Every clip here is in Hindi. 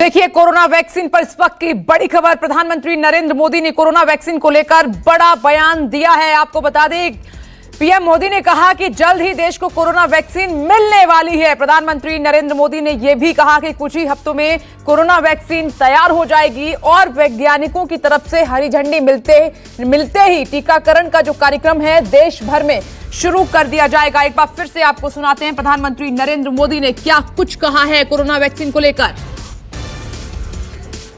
देखिए कोरोना वैक्सीन पर इस वक्त की बड़ी खबर। प्रधानमंत्री नरेंद्र मोदी ने कोरोना वैक्सीन को लेकर बड़ा बयान दिया है। आपको बता दें, पीएम मोदी ने कहा कि जल्द ही देश को कोरोना वैक्सीन मिलने वाली है। प्रधानमंत्री नरेंद्र मोदी ने यह भी कहा कि कुछ ही हफ्तों में कोरोना वैक्सीन तैयार हो जाएगी और वैज्ञानिकों की तरफ से हरी झंडी मिलते ही टीकाकरण का जो कार्यक्रम है देश भर में शुरू कर दिया जाएगा। एक बार फिर से आपको सुनाते हैं प्रधानमंत्री नरेंद्र मोदी ने क्या कुछ कहा है कोरोना वैक्सीन को लेकर।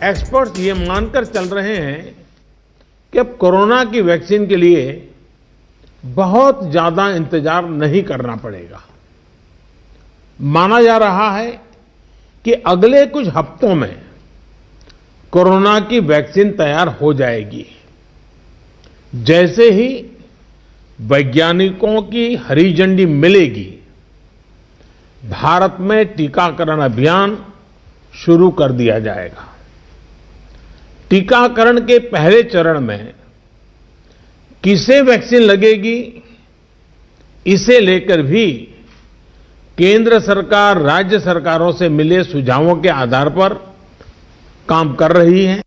एक्सपर्ट्स ये मानकर चल रहे हैं कि अब कोरोना की वैक्सीन के लिए बहुत ज्यादा इंतजार नहीं करना पड़ेगा। माना जा रहा है कि अगले कुछ हफ्तों में कोरोना की वैक्सीन तैयार हो जाएगी। जैसे ही वैज्ञानिकों की हरी झंडी मिलेगी, भारत में टीकाकरण अभियान शुरू कर दिया जाएगा। टीकाकरण के पहले चरण में किसे वैक्सीन लगेगी, इसे लेकर भी केंद्र सरकार राज्य सरकारों से मिले सुझावों के आधार पर काम कर रही है।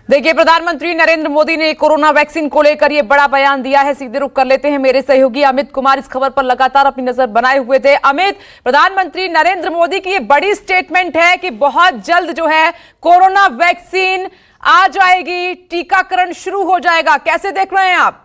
देखिए प्रधानमंत्री नरेंद्र मोदी ने कोरोना वैक्सीन को लेकर यह बड़ा बयान दिया है। सीधे रुख कर लेते हैं, मेरे सहयोगी अमित कुमार इस खबर पर लगातार अपनी नजर बनाए हुए थे। अमित, प्रधानमंत्री नरेंद्र मोदी की ये बड़ी स्टेटमेंट है कि बहुत जल्द जो है कोरोना वैक्सीन आ जाएगी, टीकाकरण शुरू हो जाएगा। कैसे देख रहे हैं आप?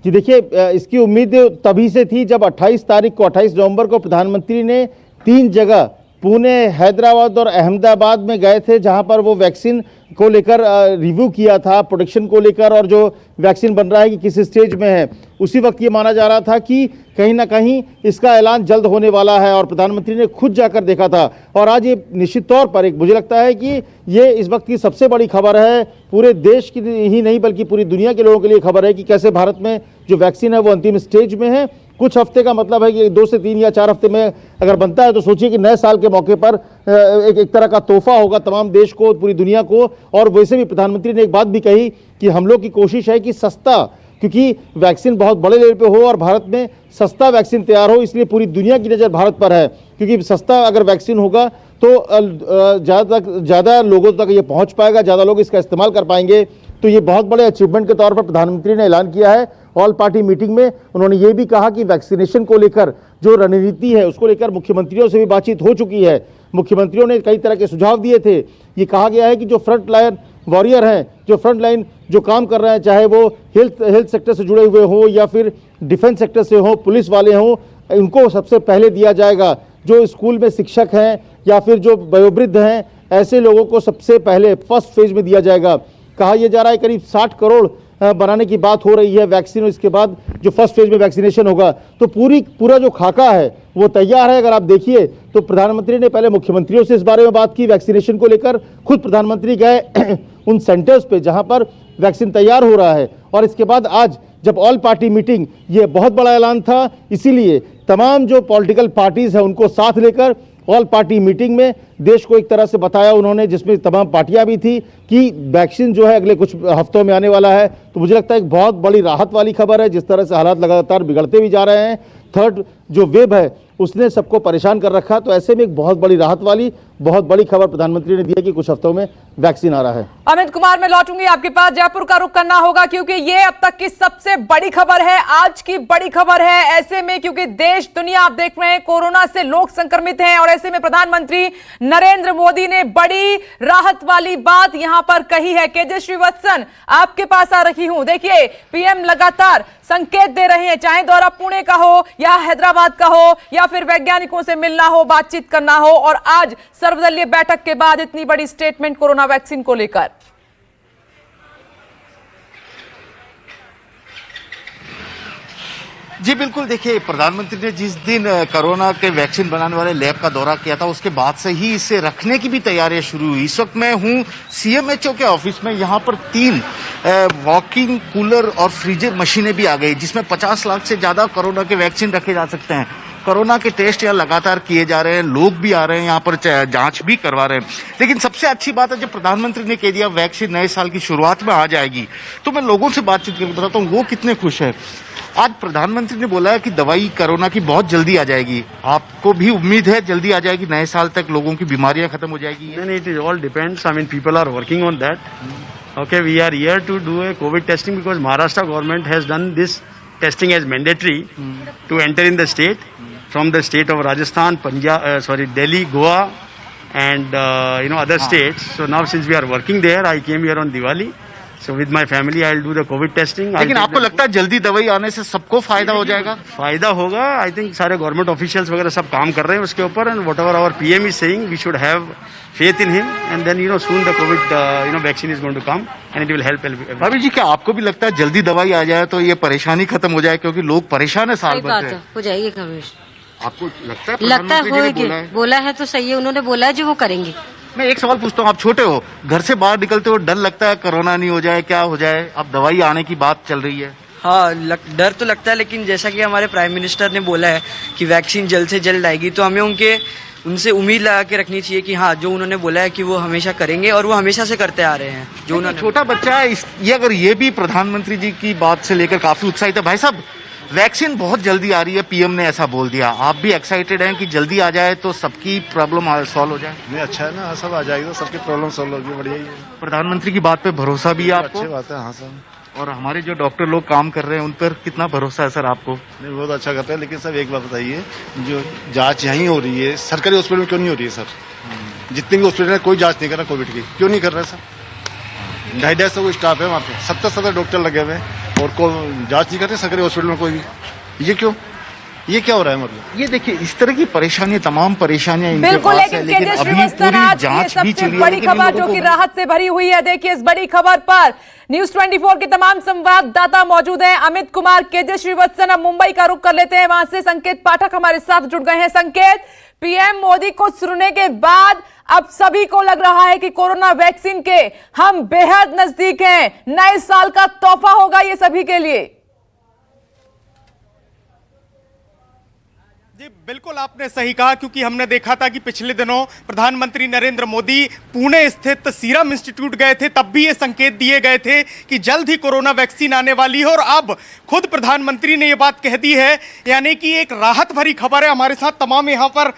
जी देखिए, इसकी उम्मीद तभी से थी जब 28 नवंबर को प्रधानमंत्री ने 3 जगह पुणे, हैदराबाद और अहमदाबाद में गए थे, जहां पर वो वैक्सीन को लेकर रिव्यू किया था, प्रोडक्शन को लेकर, और जो वैक्सीन बन रहा है कि किस स्टेज में है। उसी वक्त ये माना जा रहा था कि कहीं ना कहीं इसका ऐलान जल्द होने वाला है और प्रधानमंत्री ने खुद जाकर देखा था। और आज ये निश्चित तौर पर एक मुझे लगता है कि ये इस वक्त की सबसे बड़ी खबर है। पूरे देश की ही नहीं बल्कि पूरी दुनिया के लोगों के लिए खबर है कि कैसे भारत में जो वैक्सीन है वो अंतिम स्टेज में है। कुछ हफ्ते का मतलब है कि 2 से 3 या 4 हफ्ते में अगर बनता है तो सोचिए कि नए साल के मौके पर एक तरह का तोहफा होगा तमाम देश को, पूरी दुनिया को। और वैसे भी प्रधानमंत्री ने एक बात भी कही कि हम लोग की कोशिश है कि सस्ता, क्योंकि वैक्सीन बहुत बड़े लेवल पे हो और भारत में सस्ता वैक्सीन तैयार हो, इसलिए पूरी दुनिया की नज़र भारत पर है। क्योंकि सस्ता अगर वैक्सीन होगा तो ज़्यादा लोगों तक ये पहुंच पाएगा, ज़्यादा लोग इसका इस्तेमाल कर पाएंगे। तो ये बहुत बड़े अचीवमेंट के तौर पर प्रधानमंत्री ने ऐलान किया है। ऑल पार्टी मीटिंग में उन्होंने ये भी कहा कि वैक्सीनेशन को लेकर जो रणनीति है उसको लेकर मुख्यमंत्रियों से भी बातचीत हो चुकी है। मुख्यमंत्रियों ने कई तरह के सुझाव दिए थे। ये कहा गया है कि जो फ्रंट लाइन वॉरियर हैं, जो फ्रंट लाइन जो काम कर रहे हैं, चाहे वो हेल्थ सेक्टर से जुड़े हुए हों या फिर डिफेंस सेक्टर से हों, पुलिस वाले हों, इनको सबसे पहले दिया जाएगा। जो स्कूल में शिक्षक हैं या फिर जो वयोवृद्ध हैं, ऐसे लोगों को सबसे पहले फर्स्ट फेज में दिया जाएगा। कहा यह जा रहा है करीब 60 करोड़ बनाने की बात हो रही है वैक्सीन, इसके बाद जो फर्स्ट फेज में वैक्सीनेशन होगा। तो पूरा जो खाका है वो तैयार है। अगर आप देखिए तो प्रधानमंत्री ने पहले मुख्यमंत्रियों से इस बारे में बात की वैक्सीनेशन को लेकर। खुद प्रधानमंत्री गए उन सेंटर्स पे जहां पर वैक्सीन तैयार हो रहा है। और इसके बाद आज जब ऑल पार्टी मीटिंग, ये बहुत बड़ा ऐलान था, इसीलिए तमाम जो पॉलिटिकल पार्टीज हैं उनको साथ लेकर ऑल पार्टी मीटिंग में देश को एक तरह से बताया उन्होंने, जिसमें तमाम पार्टियां भी थी, कि वैक्सीन जो है अगले कुछ हफ्तों में आने वाला है। तो मुझे लगता है एक बहुत बड़ी राहत वाली खबर है। जिस तरह से हालात लगातार बिगड़ते भी जा रहे हैं, थर्ड जो वेव है उसने सबको परेशान कर रखा, तो ऐसे में एक बहुत बड़ी राहत वाली बहुत बड़ी खबर प्रधानमंत्री ने दी है कि कुछ हफ्तों में वैक्सीन आ रहा है। अमित कुमार, मैं लौटूंगी आपके पास। जयपुर का रुख करना होगा क्योंकि ये अब तक की सबसे बड़ी खबर है, आज की बड़ी खबर है। ऐसे में क्योंकि देश दुनिया आप देख रहे हैं कोरोना से लोग संक्रमित हैं और ऐसे में प्रधानमंत्री नरेंद्र मोदी ने बड़ी राहत वाली बात यहां पर कही है। केजे श्रीवत्सन, आपके पास आ रही हूं। देखिए पीएम लगातार संकेत दे रहे हैं, चाहे दौरा पुणे का हो या हैदराबाद का हो या फिर वैज्ञानिकों से मिलना हो, बातचीत करना हो, और आज सर्वदलीय बैठक के बाद इतनी बड़ी स्टेटमेंट कोरोना वैक्सीन को लेकर। जी बिल्कुल, देखिए प्रधानमंत्री ने जिस दिन कोरोना के वैक्सीन बनाने वाले लैब का दौरा किया था उसके बाद से ही इसे रखने की भी तैयारियां शुरू हुई। इस वक्त मैं हूं सीएमएचओ के ऑफिस में। यहां पर 3 वॉकिंग कूलर और फ्रीजर मशीनें भी आ गई, जिसमें 50 लाख से ज्यादा कोरोना के वैक्सीन रखे जा सकते हैं। कोरोना के टेस्ट यहाँ लगातार किए जा रहे हैं, लोग भी आ रहे हैं यहाँ पर जांच भी करवा रहे हैं। लेकिन सबसे अच्छी बात है जब प्रधानमंत्री ने कह दिया वैक्सीन नए साल की शुरुआत में आ जाएगी, तो मैं लोगों से बातचीत करके बताता हूँ वो कितने खुश है। आज प्रधानमंत्री ने बोला है कि दवाई कोरोना की बहुत जल्दी आ जाएगी, आपको भी उम्मीद है जल्दी आ जाएगी, नए साल तक लोगों की बीमारियां खत्म हो जाएगी? Then it is all depends. I mean, people are working on that. Okay, we are here to do a COVID testing because Maharashtra government has done this testing as mandatory to enter in the state from the state of Rajasthan, Delhi, Goa, and other states. So now since we are working there, I came here on Diwali. So with my family, I'll do the COVID testing. लेकिन आपको लगता है जल्दी दवाई आने से सबको फायदा हो जाएगा? फायदा होगा. आई थिंक सारे गवर्नमेंट ऑफिशियल्स वगैरह सब काम कर रहे हैं उसके ऊपर. And whatever our PM is saying, we should have faith in him, and then soon the COVID vaccine is going to come and it will help. भाभी जी, क्या आपको भी लगता है जल्दी दवाई आ जाए तो ये परेशानी खत्म हो जाए, क्योंकि लोग परेशान है साल भर से? हो जाएगी कवरेज. आपको लगता है लगता है प्रधानमंत्री जी ने होगी. बोला है तो सही है, उन्होंने बोला है जो वो करेंगे. मैं एक सवाल पूछता हूँ, आप छोटे हो, घर से बाहर निकलते हो, डर लगता है कोरोना नहीं हो जाए, क्या हो जाए? अब दवाई आने की बात चल रही है. हाँ, डर तो लगता है, लेकिन जैसा कि हमारे प्राइम मिनिस्टर ने बोला है कि वैक्सीन जल्द से जल्द आएगी, तो हमें उनसे उम्मीद लगा के रखनी चाहिए कि हाँ, जो उन्होंने बोला है कि वो हमेशा करेंगे, और वो हमेशा से करते आ रहे हैं. जो उन्होंने छोटा बच्चा है, ये अगर ये भी प्रधानमंत्री जी की बात से लेकर काफी उत्साहित है. भाई साहब, वैक्सीन बहुत जल्दी आ रही है, पीएम ने ऐसा बोल दिया, आप भी एक्साइटेड हैं कि जल्दी आ जाए तो सबकी प्रॉब्लम सॉल्व हो जाए? नहीं, अच्छा है ना, सब आ जाएगी तो सबकी प्रॉब्लम सॉल्व होगी. बढ़िया ही है. प्रधानमंत्री की बात पे भरोसा भी है आपको? अच्छी बात है. हाँ सर. और हमारे जो डॉक्टर लोग काम कर रहे हैं उन पर कितना भरोसा है सर आपको? नहीं, बहुत अच्छा करते हैं. लेकिन सर एक बात बताइए, जो जांच यहीं हो रही है, सरकारी हॉस्पिटल में क्यों नहीं हो रही है सर? जितने भी हॉस्पिटल है कोई जांच नहीं कर रहा कोविड की, क्यों नहीं कर रहा सर? 250 स्टाफ है वहाँ पे, 70 डॉक्टर लगे हुए हैं और कोई जांच नहीं करते सरकारी हॉस्पिटल में कोई भी. ये क्यों? ये क्या हो रहा है? मतलब ये देखिए, इस तरह की परेशानी, तमाम परेशानियां इनके बिल्कुल. पास है, लेकिन लेकिन केजे अभी श्रीवास्तव, पूरी आज ये जांच भी सबसे चली है, बड़ी लेकिन इन खबर लोगों जो को कि राहत से भरी हुई है. देखिए, इस बड़ी खबर पर न्यूज 24 के तमाम संवाददाता मौजूद हैं. अमित कुमार, केजे श्रीवास्तव, अब मुंबई का रुख कर लेते हैं. वहां से संकेत पाठक हमारे साथ जुड़ गए हैं. संकेत, पीएम मोदी को सुनने के बाद अब सभी को लग रहा है कि कोरोना वैक्सीन के हम बेहद नजदीक हैं. नए साल का तोहफा होगा ये सभी के लिए. जी बिल्कुल, आपने सही कहा, क्योंकि हमने देखा था कि पिछले दिनों प्रधानमंत्री नरेंद्र मोदी पुणे स्थित सीरम इंस्टीट्यूट गए थे, तब भी ये संकेत दिए गए थे कि जल्द ही कोरोना वैक्सीन आने वाली है, और अब खुद प्रधानमंत्री ने ये बात कह दी है. यानी कि एक राहत भरी खबर है. हमारे साथ तमाम यहाँ पर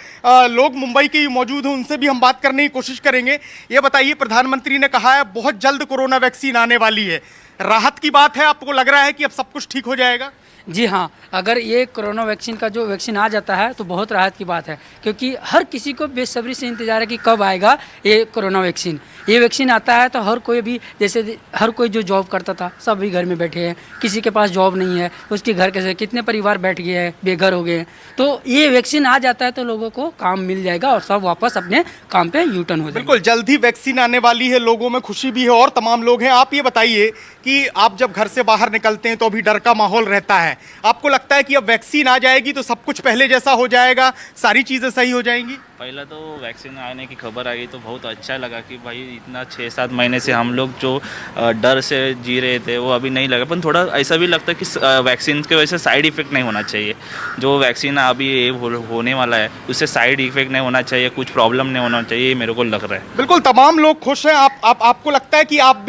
लोग मुंबई के मौजूद हैं, उनसे भी हम बात करने की कोशिश करेंगे. ये बताइए, प्रधानमंत्री ने कहा है बहुत जल्द कोरोना वैक्सीन आने वाली है, राहत की बात है. आपको लग रहा है कि अब सब कुछ ठीक हो जाएगा? जी हाँ, अगर ये कोरोना वैक्सीन का जो वैक्सीन आ जाता है तो बहुत राहत की बात है, क्योंकि हर किसी को बेसब्री से इंतजार है कि कब आएगा ये कोरोना वैक्सीन. ये वैक्सीन आता है तो हर कोई भी, जैसे हर कोई जो जॉब करता था सब भी घर में बैठे हैं, किसी के पास जॉब नहीं है, उसके घर कैसे कितने परिवार बैठ गए हैं, बेघर हो गए हैं. तो ये वैक्सीन आ जाता है तो लोगों को काम मिल जाएगा और सब वापस अपने काम पे यू टर्न हो जाएगा. बिल्कुल, जल्द ही वैक्सीन आने वाली है, लोगों में खुशी भी है और तमाम लोग हैं. आप ये बताइए कि आप जब घर से बाहर निकलते हैं तो अभी डर का माहौल रहता है, आपको लगता है कि अब वैक्सीन आ जाएगी तो सब कुछ पहले जैसा हो जाएगा, सारी चीजें सही हो जाएंगी? पहला तो वैक्सीन आने की खबर आई तो बहुत अच्छा लगा कि भाई इतना 6-7 महीने से हम लोग जो डर से जी रहे थे वो अभी नहीं लगा. पर थोड़ा ऐसा भी लगता है कि वैक्सीन की वजह से साइड इफेक्ट नहीं होना चाहिए. जो वैक्सीन अभी होने वाला है उससे साइड इफेक्ट नहीं होना चाहिए, कुछ प्रॉब्लम नहीं होना चाहिए, ये मेरे को लग रहा है. बिल्कुल, तमाम लोग खुश हैं. आपको लगता है कि आप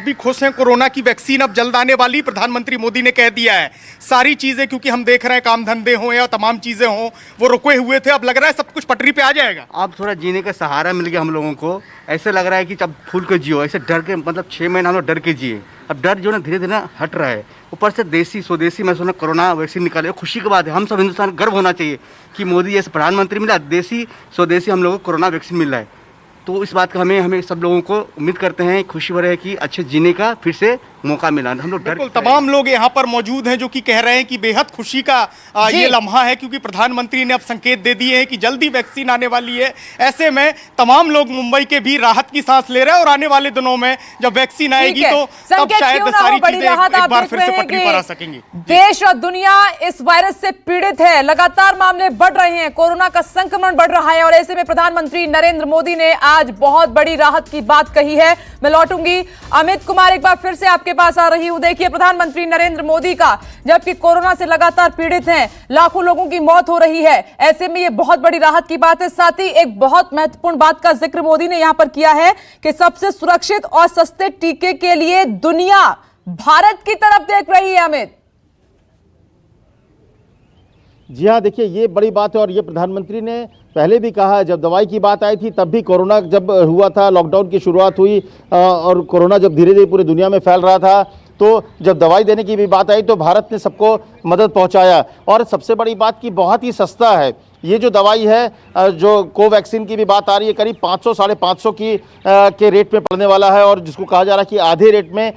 भी खुश हैं? कोरोना की वैक्सीन अब जल्द आने वाली, प्रधानमंत्री मोदी ने कह दिया है. सारी चीजें, क्योंकि हम देख रहे हैं काम धंधे हों या तमाम चीजें हों, वो रुके हुए थे, अब लग रहा है सब कुछ पटरी पे आ जाएगा. अब थोड़ा जीने का सहारा मिल गया हम लोगों को. ऐसे लग रहा है कि जब खुल के जियो, ऐसे डर के, मतलब 6 महीने हम लोग डर के जिए. अब डर जो ना धीरे धीरे हट रहा है. ऊपर से देसी स्वदेशी मैं सुना कोरोना वैक्सीन निकाले, खुशी की बात है. हम सब हिंदुस्तान गर्व होना चाहिए कि मोदी जैसे प्रधानमंत्री मिला, देसी स्वदेशी हम लोगों को कोरोना वैक्सीन मिल रहा है. तो इस बात का हमें सब लोगों को उम्मीद करते हैं, खुशी हो रही है कि अच्छे जीने का फिर से मौका मिला. हम लोग बिल्कुल, तमाम लोग यहाँ पर मौजूद हैं जो कि कह रहे हैं कि बेहद खुशी का ये लम्हा है, क्योंकि प्रधानमंत्री ने अब संकेत दे दिए हैं कि जल्दी वैक्सीन आने वाली है. ऐसे में तमाम लोग मुंबई के भी राहत की सांस ले रहे हैं, और आने वाले दिनों में जब वैक्सीन आएगी तो तब शायद सारी चीजें एक बार फिर से पटरी पर आ सकेंगी. देश और दुनिया इस वायरस से पीड़ित है, लगातार मामले बढ़ रहे हैं, कोरोना का संक्रमण बढ़ रहा है, और ऐसे में प्रधानमंत्री नरेंद्र मोदी ने आज बहुत बड़ी राहत की बात कही है. मैं लौटूंगी. अमित कुमार, एक बार फिर से आपके पास आ रही हूं. देखिए, प्रधानमंत्री नरेंद्र मोदी का, जबकि कोरोना से लगातार पीड़ित हैं, लाखों लोगों की मौत हो रही है, ऐसे में ये बहुत बड़ी राहत की बात है. साथ ही एक बहुत महत्वपूर्ण बात का जिक्र मोदी ने यहां पर किया है कि सबसे सुरक्षित और सस्ते टीके के लिए दुनिया भारत की तरफ देख रही है. अमित, जी हाँ, देखिए ये बड़ी बात है और ये प्रधानमंत्री ने पहले भी कहा है। जब दवाई की बात आई थी तब भी कोरोना जब हुआ था, लॉकडाउन की शुरुआत हुई और कोरोना जब धीरे धीरे पूरी दुनिया में फैल रहा था, तो जब दवाई देने की भी बात आई तो भारत ने सबको मदद पहुंचाया। और सबसे बड़ी बात कि बहुत ही सस्ता है ये जो दवाई है। जो कोवैक्सीन की भी बात आ रही है, करीब 500 साढ़े 500 की के रेट में पड़ने वाला है और जिसको कहा जा रहा है कि आधे रेट में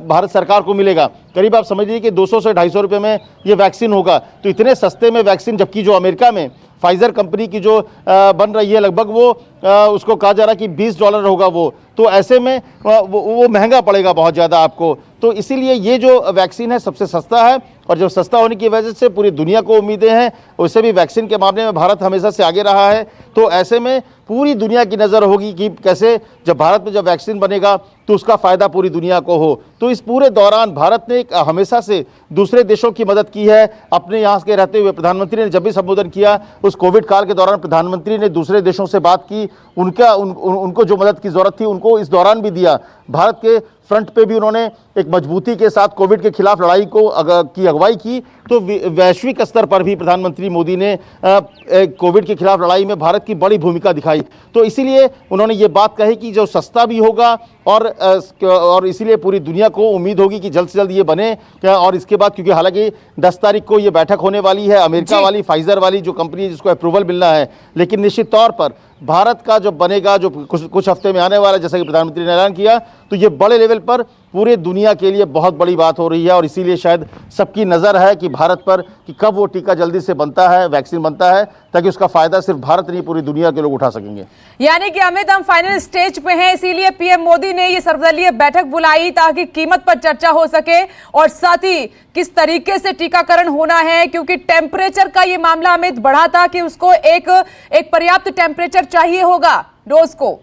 भारत सरकार को मिलेगा। करीब आप समझ लीजिए कि 200 से 250 रुपये में ये वैक्सीन होगा। तो इतने सस्ते में वैक्सीन, जबकि जो अमेरिका में फाइजर कंपनी की जो बन रही है लगभग वो उसको कहा जा रहा है कि $20 होगा वो, तो ऐसे में वो महंगा पड़ेगा बहुत ज़्यादा आपको। तो इसीलिए ये जो वैक्सीन है सबसे सस्ता है और जब सस्ता होने की वजह से पूरी दुनिया को उम्मीदें हैं। वैसे भी वैक्सीन के मामले में भारत हमेशा से आगे रहा है, तो ऐसे में पूरी दुनिया की नज़र होगी कि कैसे जब भारत में जब वैक्सीन बनेगा तो उसका फ़ायदा पूरी दुनिया को हो। तो इस पूरे दौरान भारत ने हमेशा से दूसरे देशों की मदद की है। अपने यहाँ के रहते हुए प्रधानमंत्री ने जब भी संबोधन किया उस कोविड काल के दौरान प्रधानमंत्री ने दूसरे देशों से बात की, उनको जो मदद की ज़रूरत थी उनको इस दौरान भी दिया। भारत के फ्रंट पे भी उन्होंने एक मजबूती के साथ कोविड के खिलाफ लड़ाई की अगुवाई की। तो वैश्विक स्तर पर भी प्रधानमंत्री मोदी ने कोविड के खिलाफ लड़ाई में भारत की बड़ी भूमिका दिखाई। तो इसीलिए उन्होंने ये बात कही कि जो सस्ता भी होगा और इसीलिए पूरी दुनिया को उम्मीद होगी कि जल्द से जल्द ये बने। और इसके बाद क्योंकि हालांकि 10 तारीख को ये बैठक होने वाली है अमेरिका वाली फाइजर वाली जो कंपनी है जिसको अप्रूवल मिलना है, लेकिन निश्चित तौर पर भारत का जो बनेगा जो कुछ हफ्ते में आने वाला है, जैसा कि प्रधानमंत्री ने ऐलान किया, तो ये बड़े लेवल पर पूरे दुनिया के लिए बहुत बड़ी बात हो रही है। और इसीलिए शायद सबकी नज़र है कि भारत पर कि कब वो टीका जल्दी से बनता है, वैक्सीन बनता है, ताकि उसका फायदा सिर्फ भारत नहीं पूरी दुनिया के लोग उठा सकेंगे। यानी कि अमित, हम फाइनल स्टेज पे हैं, इसीलिए पीएम मोदी ने ये सर्वदलीय बैठक बुलाई ताकि कीमत पर चर्चा हो सके और साथ ही किस तरीके से टीकाकरण होना है, क्योंकि टेम्परेचर का ये मामला अमित बढ़ा था कि उसको एक पर्याप्त टेम्परेचर चाहिए होगा डोज को।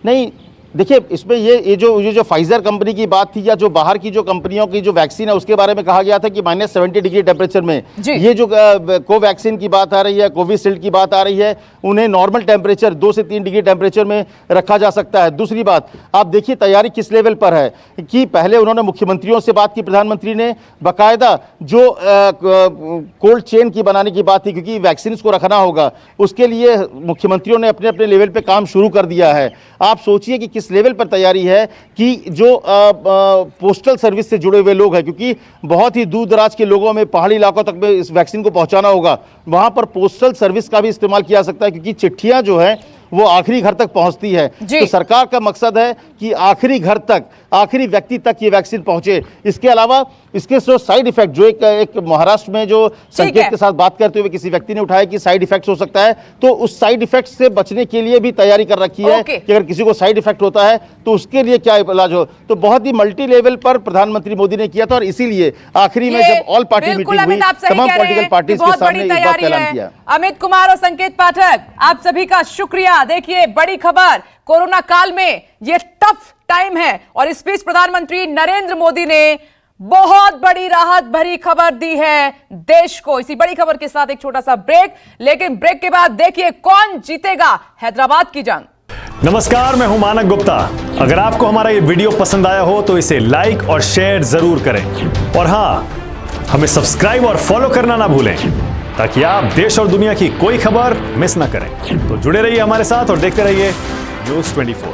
नहीं, देखिए इसमें ये जो फाइजर कंपनी की बात थी या जो बाहर की जो कंपनियों की जो वैक्सीन है उसके बारे में कहा गया था कि -70 डिग्री टेम्परेचर में ये जो कोवैक्सीन की बात आ रही है, कोविशील्ड की बात आ रही है, उन्हें नॉर्मल टेम्परेचर 2 से 3 डिग्री टेम्परेचर में रखा जा सकता है। दूसरी बात, आप देखिए तैयारी किस लेवल पर है कि पहले उन्होंने मुख्यमंत्रियों से बात की, प्रधानमंत्री ने बाकायदा जो कोल्ड चेन की बनाने की बात थी, क्योंकि वैक्सीन को रखना होगा, उसके लिए मुख्यमंत्रियों ने अपने अपने लेवल पर काम शुरू कर दिया है। आप सोचिए कि किस लेवल पर तैयारी है कि जो पोस्टल सर्विस से जुड़े हुए लोग हैं, क्योंकि बहुत ही दूर दराज के लोगों में, पहाड़ी इलाकों तक में इस वैक्सीन को पहुंचाना होगा, वहां पर पोस्टल सर्विस का भी इस्तेमाल किया जा सकता है, क्योंकि चिट्ठियां जो है वो आखिरी घर तक पहुंचती है। तो सरकार का मकसद है कि आखिरी घर तक, आखिरी व्यक्ति तक ये वैक्सीन पहुंचे। इसके अलावा इसके जो साइड इफेक्ट जो एक महाराष्ट्र में जो संकेत के साथ बात करते हुए किसी व्यक्ति ने उठाया कि साइड इफेक्ट हो सकता है, तो उस साइड इफेक्ट से बचने के लिए भी तैयारी कर रखी है कि अगर किसी को साइड इफेक्ट होता है तो उसके लिए क्या इलाज हो। तो बहुत ही मल्टी लेवल पर प्रधानमंत्री मोदी ने किया था और इसीलिए आखिरी में जब ऑल पार्टी मीटिंग हुई, तमाम पॉलिटिकल पार्टीज के सामने इस बात का ऐलान किया। अमित कुमार और संकेत पाठक, आप सभी का शुक्रिया। देखिए बड़ी खबर, कोरोना काल में ये टफ टाइम है और इस बीच प्रधानमंत्री नरेंद्र मोदी ने बहुत बड़ी राहत भरी खबर दी है देश को। इसी बड़ी खबर के साथ एक छोटा सा ब्रेक, लेकिन ब्रेक के बाद देखिए कौन जीतेगा हैदराबाद की जंग। नमस्कार, मैं हूं मानक गुप्ता। अगर आपको हमारा ये वीडियो पसंद आया हो तो इसे लाइक और शेयर जरूर करें और हां, हमें सब्सक्राइब और फॉलो करना ना भूलें ताकि आप देश और दुनिया की कोई खबर मिस ना करें। तो जुड़े रहिए हमारे साथ और देखते रहिए न्यूज़ 24।